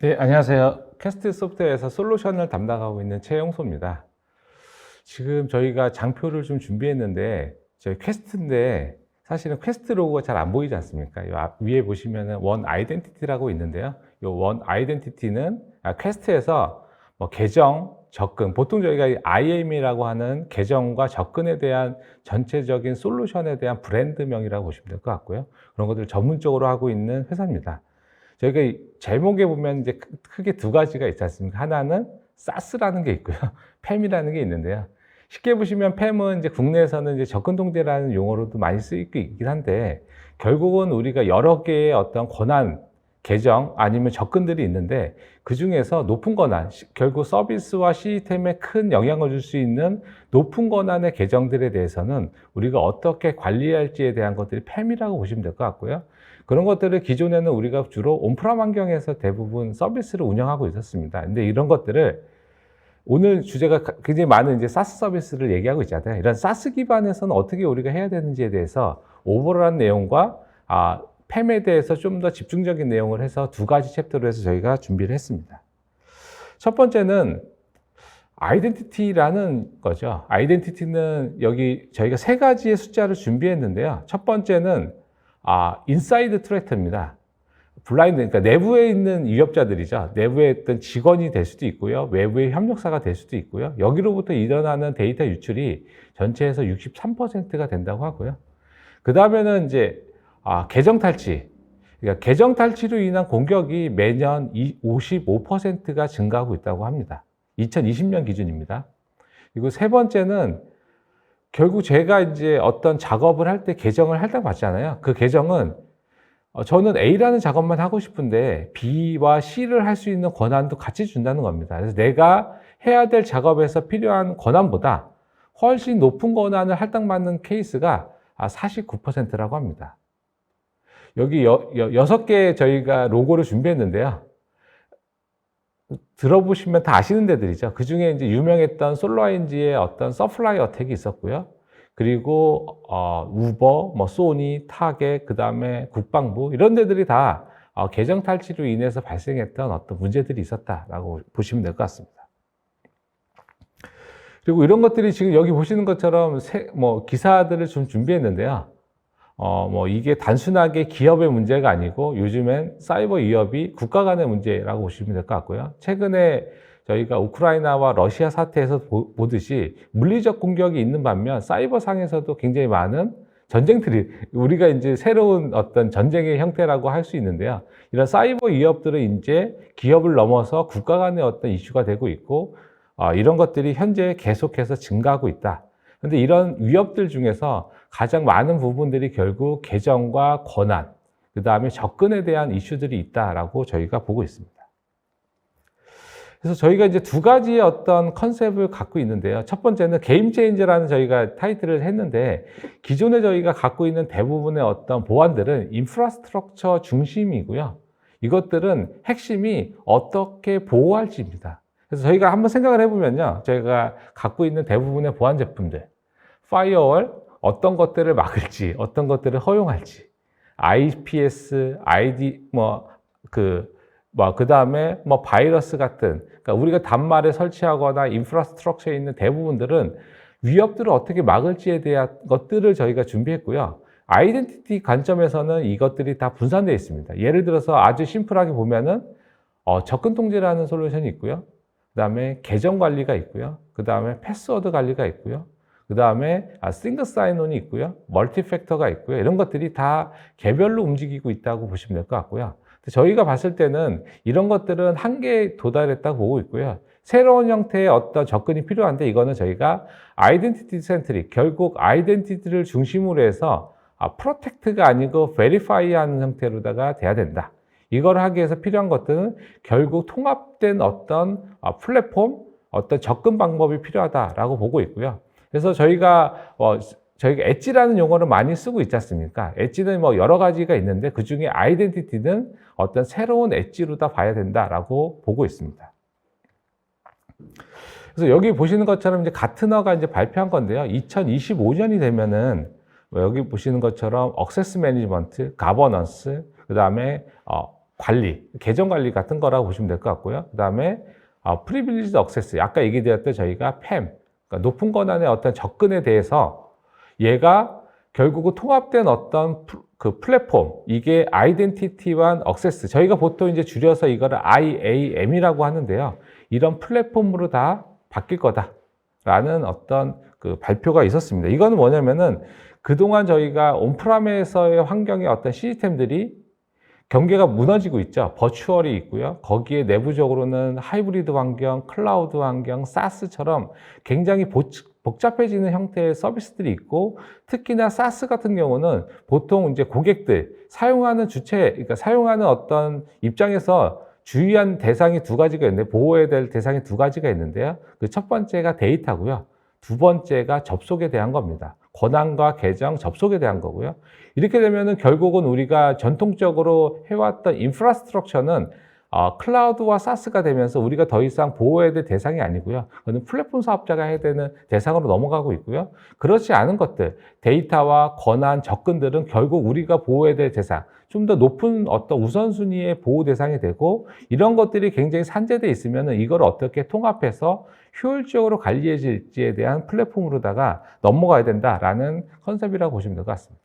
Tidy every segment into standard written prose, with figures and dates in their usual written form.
네, 안녕하세요. 퀘스트 소프트웨어에서 솔루션을 담당하고 있는 최영소입니다. 지금 저희가 장표를 좀 준비했는데, 저희 퀘스트인데, 사실은 퀘스트 로고가 잘 안 보이지 않습니까? 이 위에 보시면은 원 아이덴티티라고 있는데요. 이 원 아이덴티티는 퀘스트에서 뭐 계정, 접근, 보통 저희가 IAM이라고 하는 계정과 접근에 대한 전체적인 솔루션에 대한 브랜드명이라고 보시면 될 것 같고요. 그런 것들을 전문적으로 하고 있는 회사입니다. 저희가 이 제목에 보면 이제 크게 두 가지가 있지 않습니까? 하나는 SaaS라는 게 있고요. PAM이라는 게 있는데요. 쉽게 보시면 PAM은 이제 국내에서는 이제 접근 통제라는 용어로도 많이 쓰이고 있긴 한데, 결국은 우리가 여러 개의 어떤 권한, 계정 아니면 접근들이 있는데, 그 중에서 높은 권한, 결국 서비스와 시스템에 큰 영향을 줄 수 있는 높은 권한의 계정들에 대해서는 우리가 어떻게 관리할지에 대한 것들이 PAM이라고 보시면 될 것 같고요. 그런 것들을 기존에는 우리가 주로 온프람 환경에서 대부분 서비스를 운영하고 있었습니다. 근데 이런 것들을 오늘 주제가 굉장히 많은 이제 사스 서비스를 얘기하고 있잖아요. 이런 사스 기반에서는 어떻게 우리가 해야 되는지에 대해서 오버롤한 내용과 팸에 대해서 좀 더 집중적인 내용을 해서 두 가지 챕터로 해서 저희가 준비를 했습니다. 첫 번째는 아이덴티티라는 거죠. 아이덴티티는 여기 저희가 세 가지의 숫자를 준비했는데요. 첫 번째는 인사이드 트레이트입니다. 블라인드, 그러니까 내부에 있는 위협자들이죠. 내부에 있던 직원이 될 수도 있고요. 외부의 협력사가 될 수도 있고요. 여기로부터 일어나는 데이터 유출이 전체에서 63%가 된다고 하고요. 그 다음에는 이제 계정 탈취. 그러니까 계정 탈취로 인한 공격이 매년 55%가 증가하고 있다고 합니다. 2020년 기준입니다. 그리고 세 번째는 결국 제가 이제 어떤 작업을 할 때 계정을 할당 받잖아요. 그 계정은 저는 A라는 작업만 하고 싶은데 B와 C를 할 수 있는 권한도 같이 준다는 겁니다. 그래서 내가 해야 될 작업에서 필요한 권한보다 훨씬 높은 권한을 할당받는 케이스가 49%라고 합니다. 여기 6개 저희가 로고를 준비했는데요. 들어보시면 다 아시는 데들이죠. 그 중에 이제 유명했던 솔라인지의 어떤 서플라이 어택이 있었고요. 그리고 우버, 뭐 소니, 타겟, 그 다음에 국방부 이런 데들이 다 계정 탈취로 인해서 발생했던 어떤 문제들이 있었다라고 보시면 될 것 같습니다. 그리고 이런 것들이 지금 여기 보시는 것처럼 기사들을 좀 준비했는데요. 뭐 이게 단순하게 기업의 문제가 아니고 요즘엔 사이버 위협이 국가 간의 문제라고 보시면 될 것 같고요. 최근에 저희가 우크라이나와 러시아 사태에서 보듯이 물리적 공격이 있는 반면 사이버 상에서도 굉장히 많은 전쟁들이 우리가 이제 새로운 어떤 전쟁의 형태라고 할 수 있는데요. 이런 사이버 위협들은 이제 기업을 넘어서 국가 간의 어떤 이슈가 되고 있고 이런 것들이 현재 계속해서 증가하고 있다. 그런데 이런 위협들 중에서 가장 많은 부분들이 결국 계정과 권한, 그 다음에 접근에 대한 이슈들이 있다라고 저희가 보고 있습니다. 그래서 저희가 이제 두 가지의 어떤 컨셉을 갖고 있는데요. 첫 번째는 게임 체인저라는 저희가 타이틀을 했는데, 기존에 저희가 갖고 있는 대부분의 어떤 보안들은 인프라스트럭처 중심이고요. 이것들은 핵심이 어떻게 보호할지입니다. 그래서 저희가 한번 생각을 해보면요. 저희가 갖고 있는 대부분의 보안 제품들, 파이어월, 어떤 것들을 막을지, 어떤 것들을 허용할지, IPS, ID, 그 다음에 바이러스 같은, 그러니까 우리가 단말에 설치하거나 인프라스트럭처에 있는 대부분들은 위협들을 어떻게 막을지에 대한 것들을 저희가 준비했고요. 아이덴티티 관점에서는 이것들이 다 분산되어 있습니다. 예를 들어서 아주 심플하게 보면은, 접근 통제라는 솔루션이 있고요. 그 다음에 계정 관리가 있고요. 그 다음에 패스워드 관리가 있고요. 그 다음에 싱글 사인온이 있고요. 멀티팩터가 있고요. 이런 것들이 다 개별로 움직이고 있다고 보시면 될 것 같고요. 저희가 봤을 때는 이런 것들은 한계에 도달했다고 보고 있고요. 새로운 형태의 어떤 접근이 필요한데 이거는 저희가 아이덴티티 센트릭, 결국 아이덴티티를 중심으로 해서 프로텍트가 아니고 베리파이 하는 형태로다가 돼야 된다. 이걸 하기 위해서 필요한 것들은 결국 통합된 어떤 플랫폼, 어떤 접근 방법이 필요하다라고 보고 있고요. 그래서 저희가 엣지라는 용어를 많이 쓰고 있지 않습니까? 엣지는 여러 가지가 있는데 그 중에 아이덴티티는 어떤 새로운 엣지로 다 봐야 된다라고 보고 있습니다. 그래서 여기 보시는 것처럼 이제 가트너가 이제 발표한 건데요. 2025년이 되면은 여기 보시는 것처럼 액세스 매니지먼트, 가버넌스, 그 다음에 관리, 계정 관리 같은 거라고 보시면 될 것 같고요. 그 다음에 프리빌리지드 액세스, 아까 얘기드렸던 저희가 팸, 그러니까 높은 권한의 어떤 접근에 대해서 얘가 결국은 통합된 어떤 그 플랫폼, 이게 아이덴티티와 액세스, 저희가 보통 이제 줄여서 이거를 IAM이라고 하는데요. 이런 플랫폼으로 다 바뀔 거다라는 어떤 그 발표가 있었습니다. 이거는 뭐냐면은 그동안 저희가 온프라임에서의 환경의 어떤 시스템들이 경계가 무너지고 있죠. 버추얼이 있고요. 거기에 내부적으로는 하이브리드 환경, 클라우드 환경, 사스처럼 굉장히 복잡해지는 형태의 서비스들이 있고, 특히나 사스 같은 경우는 보통 이제 고객들, 사용하는 주체, 그러니까 사용하는 어떤 입장에서 주의한 대상이 두 가지가 있는데, 보호해야 될 대상이 두 가지가 있는데요. 그 첫 번째가 데이터고요. 두 번째가 접속에 대한 겁니다. 권한과 계정, 접속에 대한 거고요. 이렇게 되면은 결국은 우리가 전통적으로 해왔던 인프라스트럭처는 클라우드와 사스가 되면서 우리가 더 이상 보호해야 될 대상이 아니고요. 그건 플랫폼 사업자가 해야 되는 대상으로 넘어가고 있고요. 그렇지 않은 것들, 데이터와 권한, 접근들은 결국 우리가 보호해야 될 대상, 좀 더 높은 어떤 우선순위의 보호 대상이 되고, 이런 것들이 굉장히 산재되어 있으면 이걸 어떻게 통합해서 효율적으로 관리해질지에 대한 플랫폼으로다가 넘어가야 된다라는 컨셉이라고 보시면 될 것 같습니다.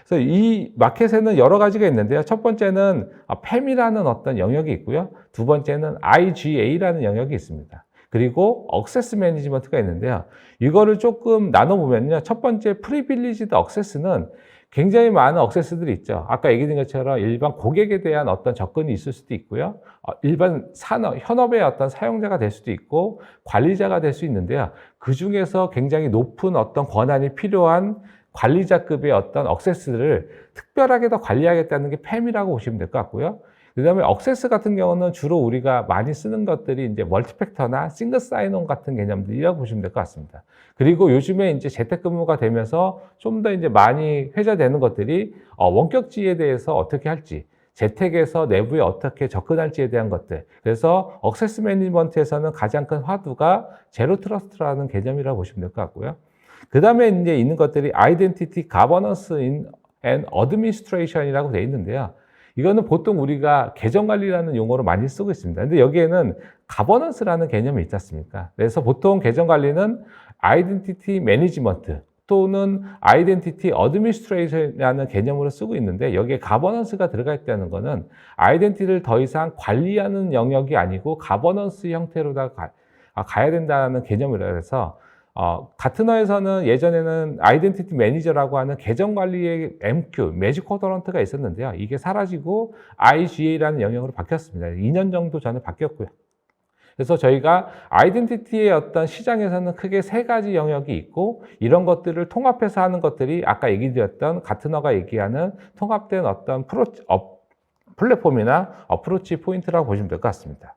그래서 이 마켓에는 여러 가지가 있는데요. 첫 번째는 팸이라는 어떤 영역이 있고요. 두 번째는 IGA라는 영역이 있습니다. 그리고 액세스 매니지먼트가 있는데요. 이거를 조금 나눠보면요. 첫 번째 프리빌리지드 액세스는 굉장히 많은 액세스들이 있죠. 아까 얘기드린 것처럼 일반 고객에 대한 어떤 접근이 있을 수도 있고요. 일반 현업의 어떤 사용자가 될 수도 있고 관리자가 될 수 있는데요. 그 중에서 굉장히 높은 어떤 권한이 필요한 관리자급의 어떤 액세스를 특별하게 더 관리하겠다는 게 팸이라고 보시면 될 것 같고요. 그 다음에 액세스 같은 경우는 주로 우리가 많이 쓰는 것들이 이제 멀티팩터나 싱글 사인온 같은 개념들이라고 보시면 될 것 같습니다. 그리고 요즘에 이제 재택근무가 되면서 좀 더 이제 많이 회자되는 것들이 원격지에 대해서 어떻게 할지, 재택에서 내부에 어떻게 접근할지에 대한 것들. 그래서 액세스 매니지먼트에서는 가장 큰 화두가 제로 트러스트라는 개념이라고 보시면 될 것 같고요. 그 다음에 이제 있는 것들이 아이덴티티 가버넌스 앤 어드미니스트레이션이라고 되어 있는데요. 이거는 보통 우리가 계정 관리라는 용어로 많이 쓰고 있습니다. 근데 여기에는 가버넌스라는 개념이 있지 않습니까? 그래서 보통 계정 관리는 아이덴티티 매니지먼트 또는 아이덴티티 어드미니스트레이션이라는 개념으로 쓰고 있는데, 여기에 가버넌스가 들어가 있다는 거는 아이덴티티를 더 이상 관리하는 영역이 아니고 가버넌스 형태로 가야 된다는 개념이라 해서 가트너에서는 예전에는 아이덴티티 매니저라고 하는 계정 관리의 MQ, 매직 쿼드런트가 있었는데요. 이게 사라지고 IGA라는 영역으로 바뀌었습니다. 2년 정도 전에 바뀌었고요. 그래서 저희가 아이덴티티의 어떤 시장에서는 크게 세 가지 영역이 있고, 이런 것들을 통합해서 하는 것들이 아까 얘기 드렸던 가트너가 얘기하는 통합된 어떤 플랫폼이나 어프로치 포인트라고 보시면 될 것 같습니다.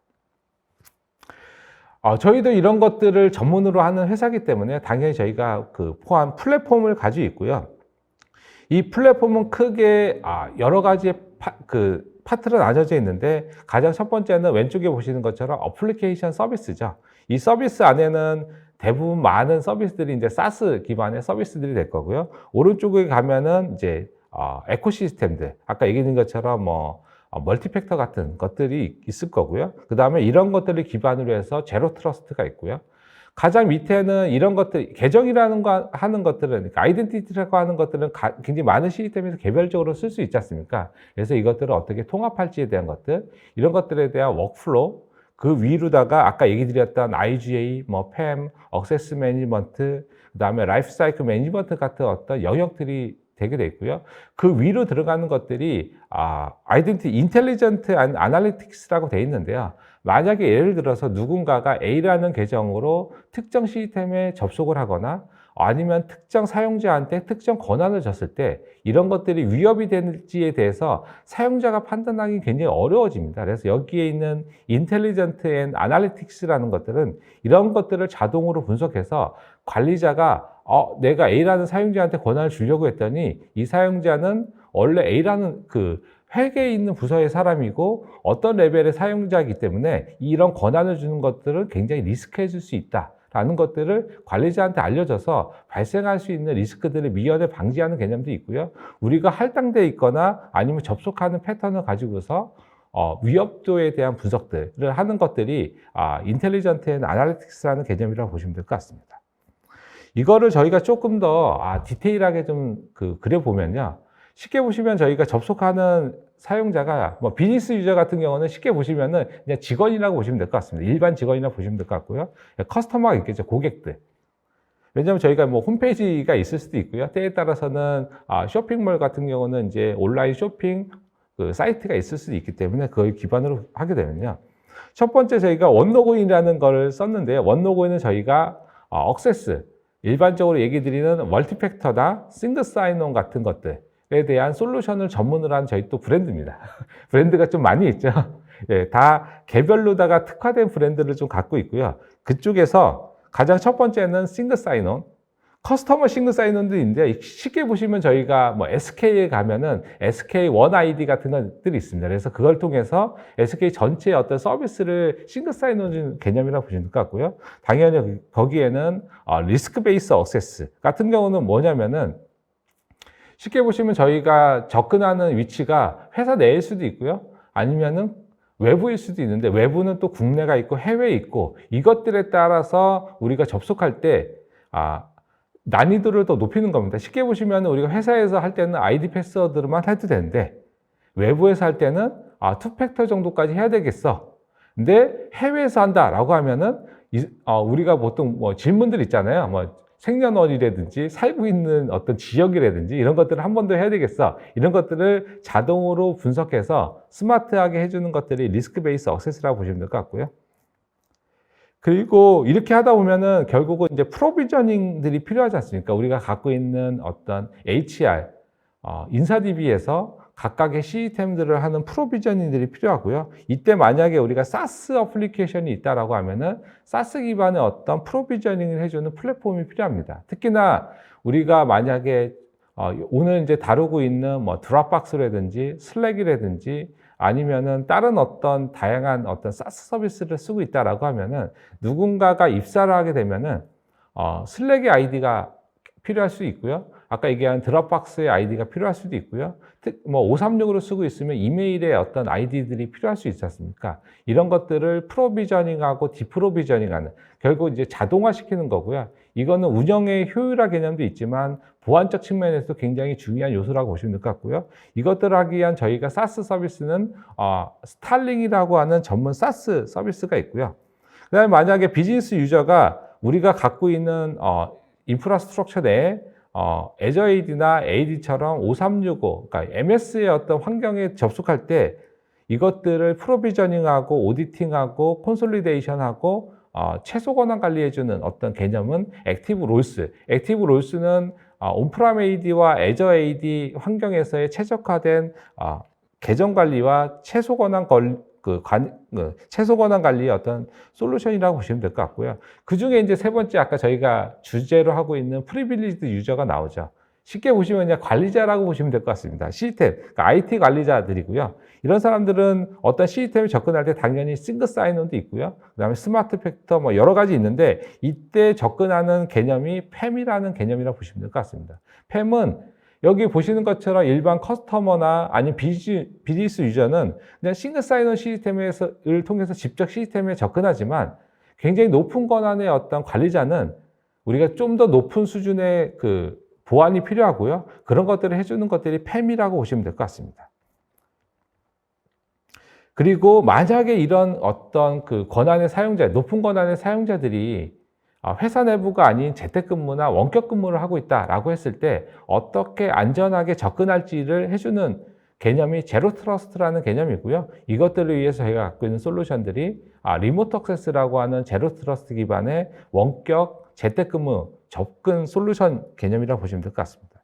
저희도 이런 것들을 전문으로 하는 회사이기 때문에 당연히 저희가 그 포함 플랫폼을 가지고 있고요. 이 플랫폼은 크게 여러 가지의 파트로 나눠져 있는데, 가장 첫 번째는 왼쪽에 보시는 것처럼 어플리케이션 서비스죠. 이 서비스 안에는 대부분 많은 서비스들이 이제 사스 기반의 서비스들이 될 거고요. 오른쪽에 가면은 이제 에코시스템들, 아까 얘기한 것처럼 멀티팩터 같은 것들이 있을 거고요. 그 다음에 이런 것들을 기반으로 해서 제로 트러스트가 있고요. 가장 밑에는 이런 것들, 계정이라는 거 하는 것들은, 그러니까 아이덴티티라고 하는 것들은 굉장히 많은 시스템에서 개별적으로 쓸 수 있지 않습니까? 그래서 이것들을 어떻게 통합할지에 대한 것들, 이런 것들에 대한 워크플로우, 그 위로다가 아까 얘기 드렸던 IGA, 팸, 액세스 매니지먼트, 그 다음에 라이프 사이클 매니지먼트 같은 어떤 영역들이 되게 돼 있고요. 그 위로 들어가는 것들이 아이덴티티 인텔리전트 아날리틱스라고 돼 있는데요. 만약에 예를 들어서 누군가가 A라는 계정으로 특정 시스템에 접속을 하거나 아니면 특정 사용자한테 특정 권한을 줬을 때 이런 것들이 위협이 되는지에 대해서 사용자가 판단하기 굉장히 어려워집니다. 그래서 여기에 있는 인텔리전트 앤 아날리틱스라는 것들은 이런 것들을 자동으로 분석해서 관리자가 내가 A라는 사용자한테 권한을 주려고 했더니 이 사용자는 원래 A라는 그 회계에 있는 부서의 사람이고 어떤 레벨의 사용자이기 때문에 이런 권한을 주는 것들은 굉장히 리스크해질 수 있다라는 것들을 관리자한테 알려줘서 발생할 수 있는 리스크들을 미연에 방지하는 개념도 있고요. 우리가 할당돼 있거나 아니면 접속하는 패턴을 가지고서 위협도에 대한 분석들을 하는 것들이 인텔리전트 앤 아날리틱스라는 개념이라고 보시면 될 것 같습니다. 이거를 저희가 조금 더 디테일하게 좀 그려보면요. 쉽게 보시면 저희가 접속하는 사용자가 뭐 비즈니스 유저 같은 경우는 쉽게 보시면은 그냥 직원이라고 보시면 될 것 같습니다. 일반 직원이라고 보시면 될 것 같고요. 커스터머가 있겠죠. 고객들. 왜냐하면 저희가 뭐 홈페이지가 있을 수도 있고요. 때에 따라서는 쇼핑몰 같은 경우는 이제 온라인 쇼핑 사이트가 있을 수도 있기 때문에 그걸 기반으로 하게 되면요. 첫 번째 저희가 원로그인이라는 걸 썼는데요. 원로그인은 저희가 억세스, 일반적으로 얘기 드리는 멀티팩터나 싱글 사인온 같은 것들에 대한 솔루션을 전문으로 한 저희 또 브랜드입니다. 브랜드가 좀 많이 있죠. 예, 다 개별로다가 특화된 브랜드를 좀 갖고 있고요. 그쪽에서 가장 첫 번째는 싱글 사인온, 커스터머 싱글 사인온도 있는데 쉽게 보시면 저희가 뭐 SK에 가면은 SK 원 아이디 같은 것들이 있습니다. 그래서 그걸 통해서 SK 전체의 어떤 서비스를 싱글 사인온 개념이라고 보시면 될 것 같고요. 당연히 거기에는 리스크 베이스 액세스 같은 경우는 뭐냐면은 쉽게 보시면 저희가 접근하는 위치가 회사 내일 수도 있고요. 아니면은 외부일 수도 있는데 외부는 또 국내가 있고 해외에 있고 이것들에 따라서 우리가 접속할 때 난이도를 더 높이는 겁니다. 쉽게 보시면 우리가 회사에서 할 때는 아이디 패스워드로만 해도 되는데 외부에서 할 때는 투팩터 정도까지 해야 되겠어. 근데 해외에서 한다라고 하면은 우리가 보통 뭐 질문들 있잖아요. 뭐 생년월일이라든지 살고 있는 어떤 지역이라든지 이런 것들을 한 번 더 해야 되겠어. 이런 것들을 자동으로 분석해서 스마트하게 해주는 것들이 리스크 베이스 액세스라고 보시면 될 것 같고요. 그리고 이렇게 하다 보면은 결국은 이제 프로비저닝들이 필요하지 않습니까? 우리가 갖고 있는 어떤 HR, 인사DB에서 각각의 시스템들을 하는 프로비저닝들이 필요하고요. 이때 만약에 우리가 SaaS 어플리케이션이 있다라고 하면은 SaaS 기반의 어떤 프로비저닝을 해주는 플랫폼이 필요합니다. 특히나 우리가 만약에 오늘 이제 다루고 있는 뭐 드랍박스라든지 슬랙이라든지 아니면은 다른 어떤 다양한 어떤 SaaS 서비스를 쓰고 있다라고 하면은 누군가가 입사를 하게 되면은 슬랙의 아이디가 필요할 수 있고요. 아까 얘기한 드랍박스의 아이디가 필요할 수도 있고요. 뭐 536으로 쓰고 있으면 이메일의 어떤 아이디들이 필요할 수 있지 않습니까? 이런 것들을 프로비저닝하고 디프로비저닝하는 결국 이제 자동화시키는 거고요. 이거는 운영의 효율화 개념도 있지만 보안적 측면에서도 굉장히 중요한 요소라고 보시면 될 것 같고요. 이것들을 하기 위한 저희가 SaaS 서비스는 스타링이라고 하는 전문 SaaS 서비스가 있고요. 그다음에 만약에 비즈니스 유저가 우리가 갖고 있는 인프라스트럭처 내에 Azure AD나 AD처럼 5365, 그러니까 MS의 어떤 환경에 접속할 때 이것들을 프로비저닝하고 오디팅하고 콘솔리데이션하고 최소 권한 관리해주는 어떤 개념은 액티브 롤스. 액티브 롤스는 온프람 AD와 Azure AD 환경에서의 최적화된 계정 관리와 최소 권한 최소 권한 관리의 어떤 솔루션이라고 보시면 될 것 같고요. 그 중에 이제 세 번째 아까 저희가 주제로 하고 있는 프리빌리지드 유저가 나오죠. 쉽게 보시면 그냥 관리자라고 보시면 될 것 같습니다. 시스템, 그러니까 IT 관리자들이고요. 이런 사람들은 어떤 시스템에 접근할 때 당연히 싱글 사인온도 있고요. 그다음에 스마트 팩터 뭐 여러 가지 있는데 이때 접근하는 개념이 팸이라는 개념이라고 보시면 될 것 같습니다. 팸은 여기 보시는 것처럼 일반 커스터머나 아니면 비즈니스 유저는 그냥 싱글 사인온 시스템을 통해서 직접 시스템에 접근하지만 굉장히 높은 권한의 어떤 관리자는 우리가 좀 더 높은 수준의 보안이 필요하고요. 그런 것들을 해주는 것들이 팸이라고 보시면 될 것 같습니다. 그리고 만약에 이런 어떤 권한의 사용자, 높은 권한의 사용자들이 회사 내부가 아닌 재택근무나 원격근무를 하고 있다라고 했을 때 어떻게 안전하게 접근할지를 해주는 개념이 제로 트러스트라는 개념이고요. 이것들을 위해서 저희가 갖고 있는 솔루션들이 리모트 액세스라고 하는 제로 트러스트 기반의 원격 재택근무 접근 솔루션 개념이라고 보시면 될 것 같습니다.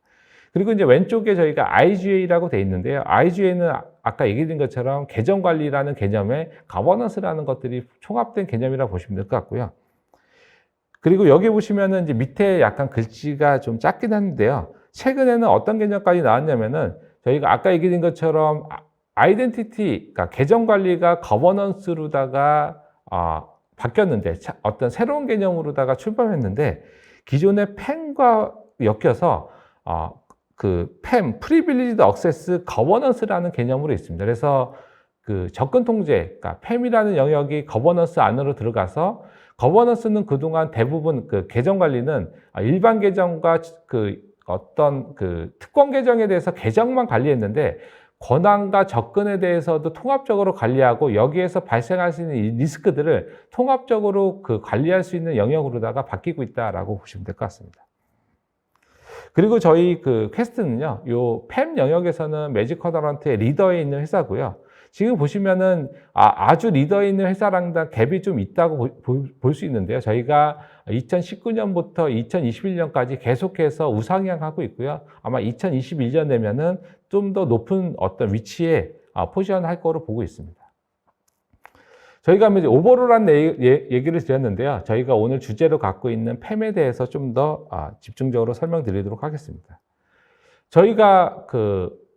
그리고 이제 왼쪽에 저희가 IGA라고 되어 있는데요. IGA는 아까 얘기 드린 것처럼 계정 관리라는 개념에 가버넌스라는 것들이 총합된 개념이라고 보시면 될 것 같고요. 그리고 여기 보시면은 이제 밑에 약간 글씨가 좀 작긴 한데요. 최근에는 어떤 개념까지 나왔냐면은 저희가 아까 얘기드린 것처럼 아이덴티티, 그러니까 계정 관리가 거버넌스로다가 바뀌었는데 어떤 새로운 개념으로다가 출범했는데 기존의 팸과 엮여서 팸, 프리빌리지드 액세스 거버넌스라는 개념으로 있습니다. 그래서 그 접근 통제, 그러니까 팸이라는 영역이 거버넌스 안으로 들어가서 거버넌스는 그동안 대부분 그 계정 관리는 일반 계정과 그 어떤 그 특권 계정에 대해서 계정만 관리했는데 권한과 접근에 대해서도 통합적으로 관리하고 여기에서 발생할 수 있는 이 리스크들을 통합적으로 그 관리할 수 있는 영역으로다가 바뀌고 있다라고 보시면 될 것 같습니다. 그리고 저희 그 퀘스트는요, 요 팸 영역에서는 매직 쿼드런트의 리더에 있는 회사고요. 지금 보시면은 아주 리더에 있는 회사랑 다 갭이 좀 있다고 볼 수 있는데요. 저희가 2019년부터 2021년까지 계속해서 우상향하고 있고요. 아마 2021년 되면은 좀 더 높은 어떤 위치에 포지션할 거로 보고 있습니다. 저희가 이제 오버롤한 얘기를 드렸는데요. 저희가 오늘 주제로 갖고 있는 팸에 대해서 좀 더 집중적으로 설명드리도록 하겠습니다. 저희가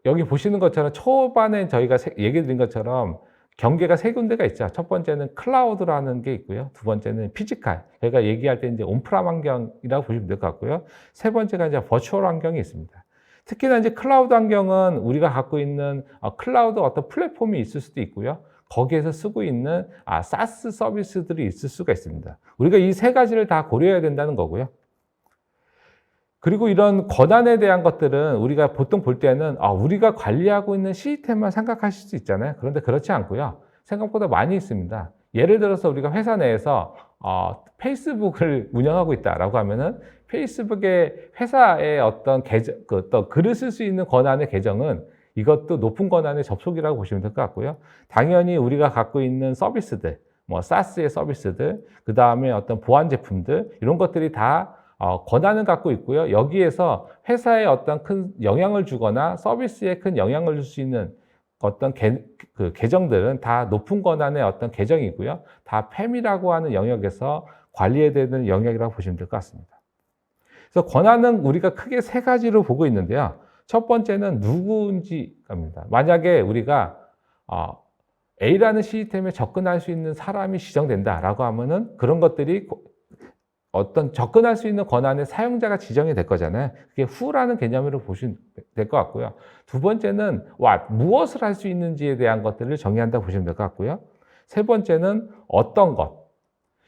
여기 보시는 것처럼 초반에 저희가 얘기 드린 것처럼 경계가 세 군데가 있죠. 첫 번째는 클라우드라는 게 있고요. 두 번째는 피지컬. 저희가 얘기할 때 이제 온프람 환경이라고 보시면 될 것 같고요. 세 번째가 이제 버추얼 환경이 있습니다. 특히나 이제 클라우드 환경은 우리가 갖고 있는 클라우드 어떤 플랫폼이 있을 수도 있고요. 거기에서 쓰고 있는 SaaS 서비스들이 있을 수가 있습니다. 우리가 이 세 가지를 다 고려해야 된다는 거고요. 그리고 이런 권한에 대한 것들은 우리가 보통 볼 때는 우리가 관리하고 있는 시스템만 생각하실 수 있잖아요. 그런데 그렇지 않고요. 생각보다 많이 있습니다. 예를 들어서 우리가 회사 내에서 페이스북을 운영하고 있다라고 하면은 페이스북의 회사의 어떤 글을 쓸 수 있는 권한의 계정은 이것도 높은 권한의 접속이라고 보시면 될 것 같고요. 당연히 우리가 갖고 있는 서비스들, 뭐 SaaS의 서비스들, 그 다음에 어떤 보안 제품들 이런 것들이 다 권한을 갖고 있고요. 여기에서 회사에 어떤 큰 영향을 주거나 서비스에 큰 영향을 줄 수 있는 어떤 계정들은 다 높은 권한의 어떤 계정이고요. 다 팸이라고 하는 영역에서 관리해야 되는 영역이라고 보시면 될 것 같습니다. 그래서 권한은 우리가 크게 세 가지로 보고 있는데요. 첫 번째는 누구인지입니다. 만약에 우리가 A라는 시스템에 접근할 수 있는 사람이 지정된다라고 하면은 그런 것들이 어떤 접근할 수 있는 권한의 사용자가 지정이 될 거잖아요. 그게 who라는 개념으로 보시면 될 것 같고요. 두 번째는 what, 무엇을 할 수 있는지에 대한 것들을 정의한다고 보시면 될 것 같고요. 세 번째는 어떤 것.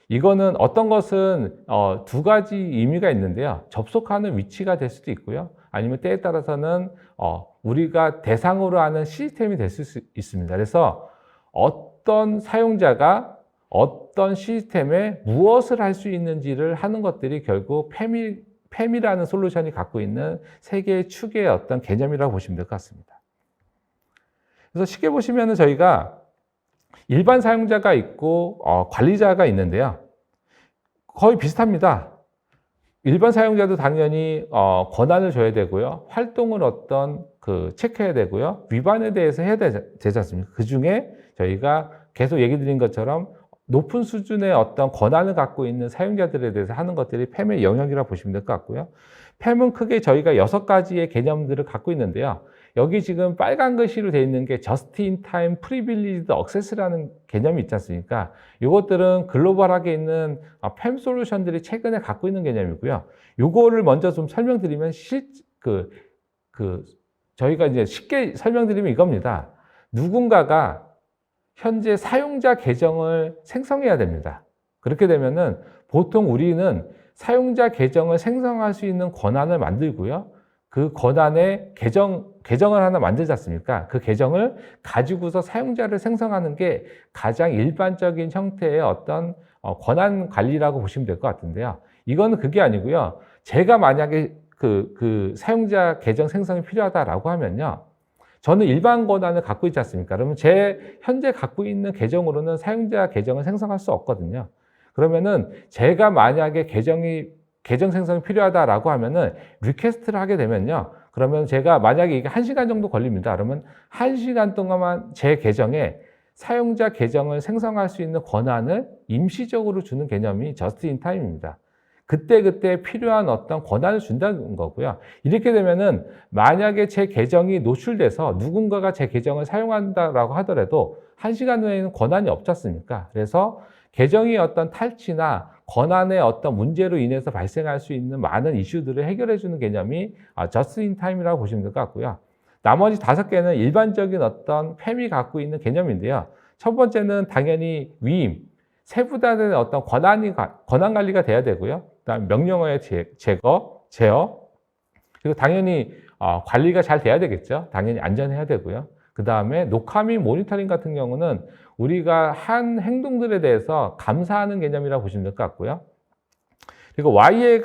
이거는 어떤 것은 두 가지 의미가 있는데요. 접속하는 위치가 될 수도 있고요. 아니면 때에 따라서는 우리가 대상으로 하는 시스템이 될 수 있습니다. 그래서 어떤 사용자가 어떤 시스템에 무엇을 할 수 있는지를 하는 것들이 결국 팸이라는 솔루션이 갖고 있는 세 개의 축의 어떤 개념이라고 보시면 될 것 같습니다. 그래서 쉽게 보시면 저희가 일반 사용자가 있고 관리자가 있는데요. 거의 비슷합니다. 일반 사용자도 당연히 권한을 줘야 되고요. 활동을 체크해야 되고요. 위반에 대해서 해야 되지 않습니까? 그 중에 저희가 계속 얘기 드린 것처럼 높은 수준의 어떤 권한을 갖고 있는 사용자들에 대해서 하는 것들이 팸의 영역이라고 보시면 될 것 같고요. 팸은 크게 저희가 6가지의 개념들을 갖고 있는데요. 여기 지금 빨간 글씨로 되어 있는 게 Just in Time Privileged Access라는 개념이 있지 않습니까? 이것들은 글로벌하게 있는 팸 솔루션들이 최근에 갖고 있는 개념이고요. 이거를 먼저 좀 설명드리면 저희가 이제 쉽게 설명드리면 이겁니다. 누군가가 현재 사용자 계정을 생성해야 됩니다. 그렇게 되면은 보통 우리는 사용자 계정을 생성할 수 있는 권한을 만들고요. 그 권한에 계정을 하나 만들지 않습니까? 그 계정을 가지고서 사용자를 생성하는 게 가장 일반적인 형태의 어떤 권한 관리라고 보시면 될 것 같은데요. 이거는 그게 아니고요. 제가 만약에 그 사용자 계정 생성이 필요하다라고 하면요. 저는 일반 권한을 갖고 있지 않습니까? 그러면 제 현재 갖고 있는 계정으로는 사용자 계정을 생성할 수 없거든요. 그러면은 제가 만약에 계정 생성이 필요하다라고 하면은 리퀘스트를 하게 되면요. 그러면 제가 만약에 이게 1시간 정도 걸립니다. 그러면 1시간 동안만 제 계정에 사용자 계정을 생성할 수 있는 권한을 임시적으로 주는 개념이 Just in Time입니다. 그때 필요한 어떤 권한을 준다는 거고요. 이렇게 되면은 만약에 제 계정이 노출돼서 누군가가 제 계정을 사용한다라고 하더라도 1시간 후에는 권한이 없지 않습니까? 그래서 계정이 어떤 탈취나 권한의 어떤 문제로 인해서 발생할 수 있는 많은 이슈들을 해결해 주는 개념이 Just in Time이라고 보시면 될 것 같고요. 나머지 5개는 일반적인 어떤 팸이 갖고 있는 개념인데요. 첫 번째는 당연히 위임, 세분화된 어떤 권한 관리가 돼야 되고요. 그다음 명령어의 제어, 그리고 당연히 관리가 잘 돼야 되겠죠. 당연히 안전해야 되고요. 그 다음에 녹화 및 모니터링 같은 경우는 우리가 한 행동들에 대해서 감사하는 개념이라고 보시면 될 것 같고요. 그리고 Y에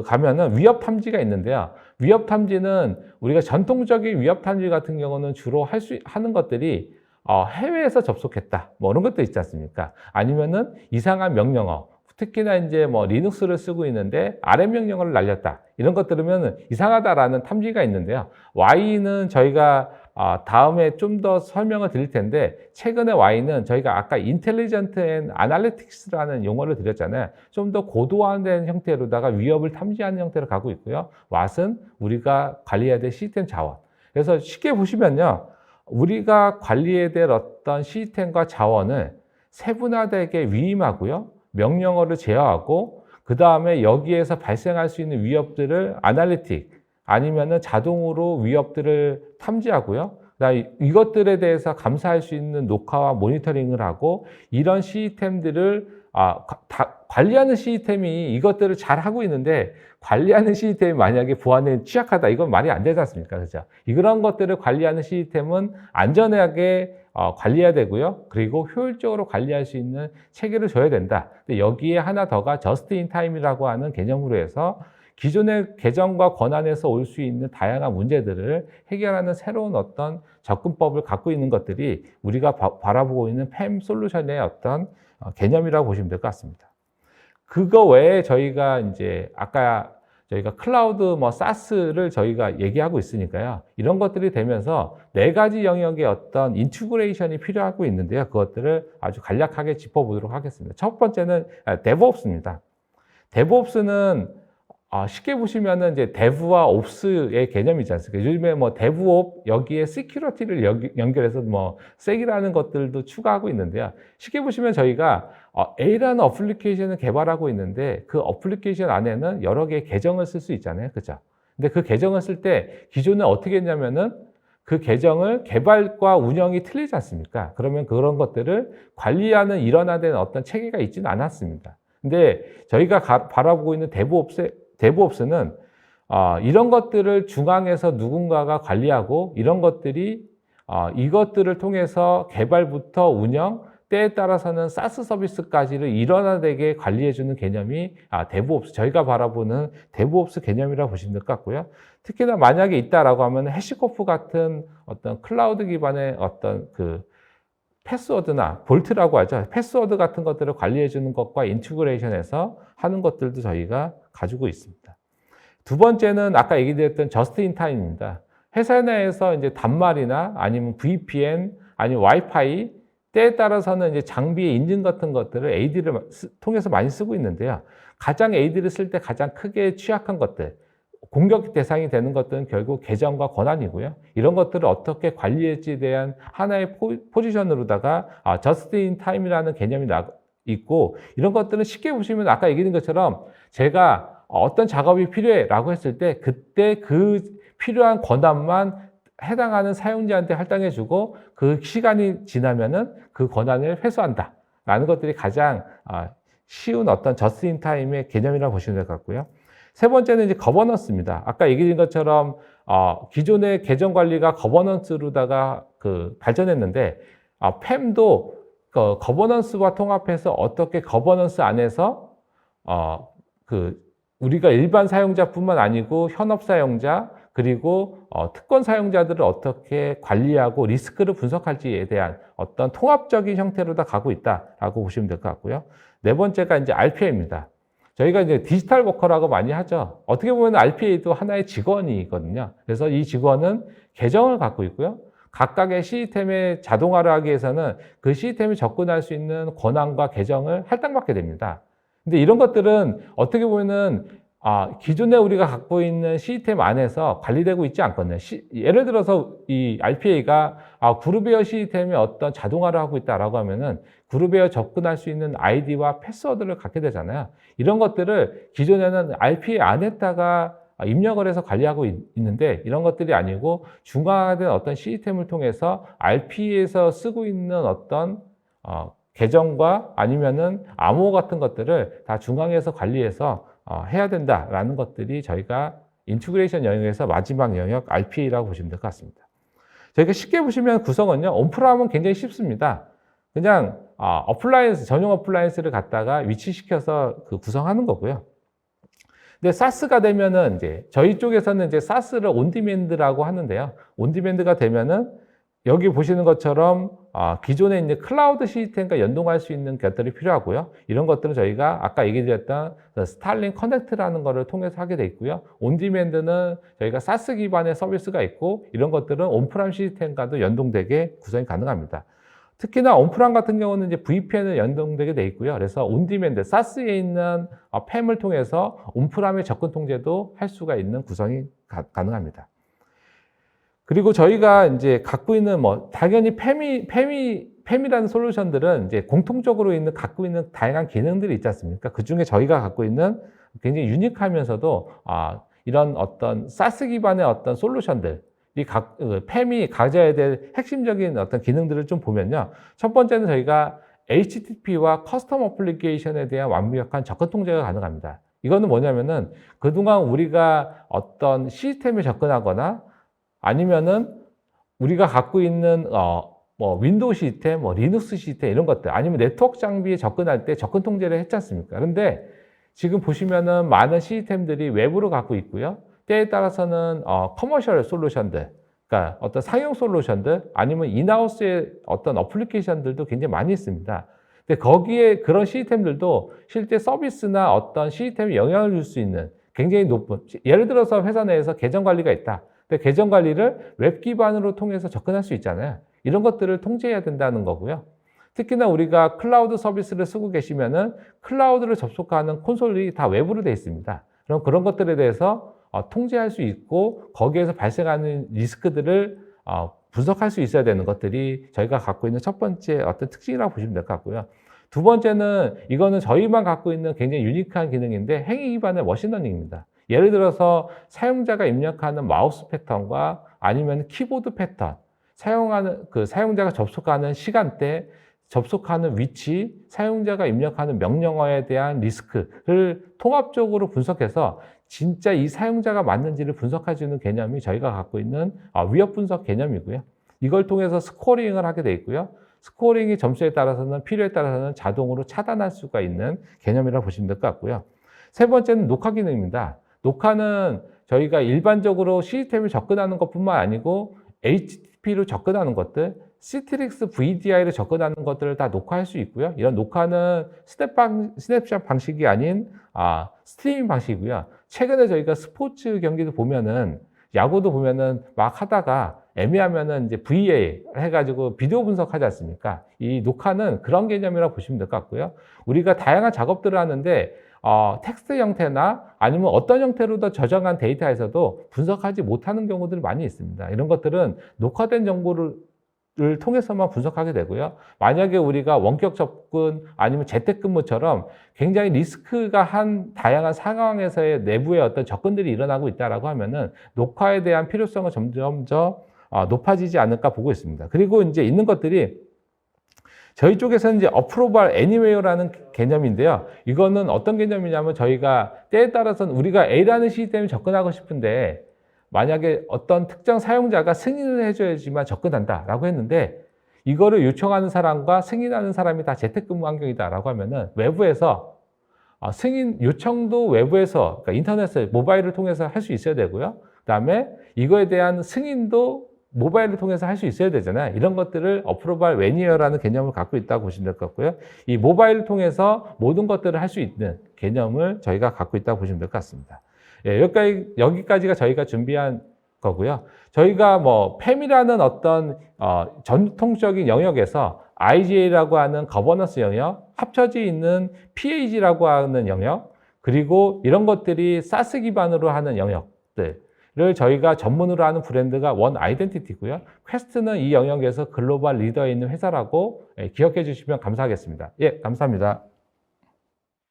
가면은 위협 탐지가 있는데요. 위협 탐지는 우리가 전통적인 위협 탐지 같은 경우는 주로 하는 것들이 해외에서 접속했다. 뭐 이런 것도 있지 않습니까? 아니면은 이상한 명령어. 특히나 이제 뭐 리눅스를 쓰고 있는데 RM 명령어를 날렸다. 이런 것 들으면 이상하다라는 탐지가 있는데요. Y는 저희가 다음에 좀 더 설명을 드릴 텐데, 최근에 Y는 저희가 아까 인텔리전트 앤 아날리틱스라는 용어를 드렸잖아요. 좀 더 고도화된 형태로다가 위협을 탐지하는 형태로 가고 있고요. What은 우리가 관리해야 될 시스템 자원. 그래서 쉽게 보시면요. 우리가 관리해야 될 어떤 시스템과 자원을 세분화되게 위임하고요. 명령어를 제어하고, 그 다음에 여기에서 발생할 수 있는 위협들을 아날리틱, 아니면은 자동으로 위협들을 탐지하고요. 그다음에 이것들에 대해서 감사할 수 있는 녹화와 모니터링을 하고, 이런 시스템들을 관리하는 시스템이 이것들을 잘 하고 있는데, 관리하는 시스템이 만약에 보안에 취약하다, 이건 말이 안 되지 않습니까? 그죠? 이런 것들을 관리하는 시스템은 안전하게 관리해야 되고요. 그리고 효율적으로 관리할 수 있는 체계를 줘야 된다. 근데 여기에 하나 더가 저스트 인 타임이라고 하는 개념으로 해서 기존의 계정과 권한에서 올 수 있는 다양한 문제들을 해결하는 새로운 어떤 접근법을 갖고 있는 것들이 우리가 바라보고 있는 팸 솔루션의 어떤 개념이라고 보시면 될 것 같습니다. 그거 외에 저희가 이제 아까 저희가 클라우드 사스를 저희가 얘기하고 있으니까요. 이런 것들이 되면서 4가지 영역의 어떤 인티그레이션이 필요하고 있는데요. 그것들을 아주 간략하게 짚어보도록 하겠습니다. 첫 번째는 DevOps입니다. DevOps는 쉽게 보시면은 이제 dev와 ops의 개념이지 않습니까? 요즘에 devop 여기에 security를 연결해서 sec이라는 것들도 추가하고 있는데요. 쉽게 보시면 저희가 A라는 어플리케이션을 개발하고 있는데 그 어플리케이션 안에는 여러 개의 계정을 쓸 수 있잖아요. 그죠? 근데 그 계정을 쓸 때 기존에 어떻게 했냐면은 그 계정을 개발과 운영이 틀리지 않습니까? 그러면 그런 것들을 관리하는 일원화된 어떤 체계가 있지는 않았습니다. 근데 저희가 바라보고 있는 DevOps는 이런 것들을 중앙에서 누군가가 관리하고 이런 것들이 이것들을 통해서 개발부터 운영, 때에 따라서는 SaaS 서비스까지를 일원화되게 관리해주는 개념이 DevOps, 저희가 바라보는 DevOps 개념이라고 보시면 될 것 같고요. 특히나 만약에 있다라고 하면 해시코프 같은 어떤 클라우드 기반의 어떤 패스워드나 볼트라고 하죠. 패스워드 같은 것들을 관리해주는 것과 인티그레이션해서 하는 것들도 저희가 가지고 있습니다. 두 번째는 아까 얘기드렸던 저스트 인 타임입니다. 회사 내에서 이제 단말이나 아니면 VPN, 아니면 와이파이, 때에 따라서는 이제 장비의 인증 같은 것들을 AD를 통해서 많이 쓰고 있는데요. 가장 AD를 쓸 때 가장 크게 취약한 것들, 공격 대상이 되는 것들은 결국 계정과 권한이고요. 이런 것들을 어떻게 관리할지에 대한 하나의 포지션으로다가 저스트 인 타임이라는 개념이 있고, 이런 것들은 쉽게 보시면 아까 얘기한 것처럼 제가 어떤 작업이 필요해라고 했을 때 그때 그 필요한 권한만 해당하는 사용자한테 할당해주고 그 시간이 지나면은 그 권한을 회수한다 라는 것들이 가장 쉬운 어떤 저스트 인 타임의 개념이라고 보시면 될 것 같고요. 세 번째는 이제 거버넌스입니다. 아까 얘기한 것처럼 기존의 계정 관리가 거버넌스로다가 발전했는데 팸도 거버넌스와 통합해서 어떻게 거버넌스 안에서 우리가 일반 사용자뿐만 아니고 현업 사용자 그리고 특권 사용자들을 어떻게 관리하고 리스크를 분석할지에 대한 어떤 통합적인 형태로 다 가고 있다라고 보시면 될 것 같고요. 네 번째가 이제 RPA입니다. 저희가 이제 디지털 워커라고 많이 하죠. 어떻게 보면 RPA도 하나의 직원이거든요. 그래서 이 직원은 계정을 갖고 있고요. 각각의 시스템에 자동화를 하기 위해서는 그 시스템에 접근할 수 있는 권한과 계정을 할당받게 됩니다. 근데 이런 것들은 어떻게 보면은 기존에 우리가 갖고 있는 시스템 안에서 관리되고 있지 않거든요. 예를 들어서 이 RPA가 그룹웨어 시스템에 어떤 자동화를 하고 있다라고 하면은 그룹웨어 접근할 수 있는 아이디와 패스워드를 갖게 되잖아요. 이런 것들을 기존에는 RPA 안에다가 입력을 해서 관리하고 있는데 이런 것들이 아니고 중앙화된 어떤 시스템을 통해서 RP에서 쓰고 있는 어떤 계정과 아니면은 암호 같은 것들을 다 중앙에서 관리해서 해야 된다라는 것들이 저희가 인티그레이션 영역에서 마지막 영역 RPA라고 보시면 될 것 같습니다. 저희가 쉽게 보시면 구성은요, 온프라임은 굉장히 쉽습니다. 그냥 어플라이언스, 전용 어플라이언스를 갖다가 위치시켜서 구성하는 거고요. 근데 사스가 되면은 이제 저희 쪽에서는 이제 사스를 온디맨드라고 하는데요. 온디맨드가 되면은 여기 보시는 것처럼 기존에 있는 클라우드 시스템과 연동할 수 있는 것들이 필요하고요. 이런 것들은 저희가 아까 얘기 드렸던 스타링 커넥트라는 것을 통해서 하게 돼 있고요. 온디맨드는 저희가 사스 기반의 서비스가 있고 이런 것들은 온프라임 시스템과도 연동되게 구성이 가능합니다. 특히나 온프라임 같은 경우는 이제 VPN을 연동되게 돼 있고요. 그래서 온디맨드, 사스에 있는 팸을 통해서 온프라임의 접근 통제도 할 수가 있는 구성이 가능합니다. 그리고 저희가 이제 갖고 있는 당연히 팸이라는 솔루션들은 이제 공통적으로 갖고 있는 다양한 기능들이 있지 않습니까? 그 중에 저희가 갖고 있는 굉장히 유니크하면서도 이런 어떤 사스 기반의 어떤 솔루션들, 팸이 가져야 될 핵심적인 어떤 기능들을 좀 보면요. 첫 번째는 저희가 HTTP와 커스텀 어플리케이션에 대한 완벽한 접근 통제가 가능합니다. 이거는 뭐냐면은 그동안 우리가 어떤 시스템에 접근하거나 아니면은 우리가 갖고 있는 윈도우 시스템, 리눅스 시스템 이런 것들 아니면 네트워크 장비에 접근할 때 접근 통제를 했지 않습니까? 그런데 지금 보시면은 많은 시스템들이 외부로 갖고 있고요. 때에 따라서는 커머셜 솔루션들, 그러니까 어떤 상용 솔루션들 아니면 인하우스의 어떤 어플리케이션들도 굉장히 많이 있습니다. 근데 거기에 그런 시스템들도 실제 서비스나 어떤 시스템에 영향을 줄 수 있는 굉장히 높은, 예를 들어서 회사 내에서 계정 관리가 있다. 근데 계정 관리를 웹 기반으로 통해서 접근할 수 있잖아요. 이런 것들을 통제해야 된다는 거고요. 특히나 우리가 클라우드 서비스를 쓰고 계시면은 클라우드를 접속하는 콘솔이 다 외부로 되어 있습니다. 그럼 그런 것들에 대해서 통제할 수 있고 거기에서 발생하는 리스크들을 분석할 수 있어야 되는 것들이 저희가 갖고 있는 첫 번째 어떤 특징이라고 보시면 될 것 같고요. 두 번째는 이거는 저희만 갖고 있는 굉장히 유니크한 기능인데 행위 기반의 머신러닝입니다. 예를 들어서 사용자가 입력하는 마우스 패턴과 아니면 키보드 패턴, 사용자가 접속하는 시간대, 접속하는 위치, 사용자가 입력하는 명령어에 대한 리스크를 통합적으로 분석해서 진짜 이 사용자가 맞는지를 분석해주는 개념이 저희가 갖고 있는 위협 분석 개념이고요. 이걸 통해서 스코어링을 하게 돼 있고요. 스코어링이 점수에 따라서는 필요에 따라서는 자동으로 차단할 수가 있는 개념이라고 보시면 될 것 같고요. 세 번째는 녹화 기능입니다. 녹화는 저희가 일반적으로 시스템에 접근하는 것뿐만 아니고 HTTP로 접근하는 것들, 시트릭스 VDI로 접근하는 것들을 다 녹화할 수 있고요. 이런 녹화는 스냅샷 방식이 아닌 스트리밍 방식이고요. 최근에 저희가 스포츠 경기도 보면은 야구도 보면은 막 하다가 애매하면은 이제 VA 해가지고 비디오 분석하지 않습니까? 이 녹화는 그런 개념이라고 보시면 될 것 같고요. 우리가 다양한 작업들을 하는데 텍스트 형태나 아니면 어떤 형태로도 저장한 데이터에서도 분석하지 못하는 경우들이 많이 있습니다. 이런 것들은 녹화된 정보를 통해서만 분석하게 되고요. 만약에 우리가 원격 접근 아니면 재택근무처럼 굉장히 리스크가 한 다양한 상황에서의 내부의 어떤 접근들이 일어나고 있다라고 하면은 녹화에 대한 필요성은 점점 더 높아지지 않을까 보고 있습니다. 그리고 이제 있는 것들이 저희 쪽에서는 이제 어프로벌 애니웨어라는 개념인데요. 이거는 어떤 개념이냐면 저희가 때에 따라서는 우리가 A라는 시스템에 접근하고 싶은데 만약에 어떤 특정 사용자가 승인을 해줘야지만 접근한다라고 했는데 이거를 요청하는 사람과 승인하는 사람이 다 재택근무 환경이다라고 하면은 외부에서 승인 요청도 외부에서 그러니까 인터넷을 모바일을 통해서 할 수 있어야 되고요. 그다음에 이거에 대한 승인도 모바일을 통해서 할 수 있어야 되잖아요. 이런 것들을 어프로벌 애니웨어라는 개념을 갖고 있다고 보시면 될 것 같고요. 이 모바일을 통해서 모든 것들을 할 수 있는 개념을 저희가 갖고 있다고 보시면 될 것 같습니다. 예, 여기까지가 저희가 준비한 거고요. 저희가 팸이라는 어떤 전통적인 영역에서 IGA라고 하는 거버넌스 영역, 합쳐져 있는 PAG라고 하는 영역, 그리고 이런 것들이 사스 기반으로 하는 영역들을 저희가 전문으로 하는 브랜드가 원 아이덴티티고요. 퀘스트는 이 영역에서 글로벌 리더에 있는 회사라고 기억해 주시면 감사하겠습니다. 예, 감사합니다.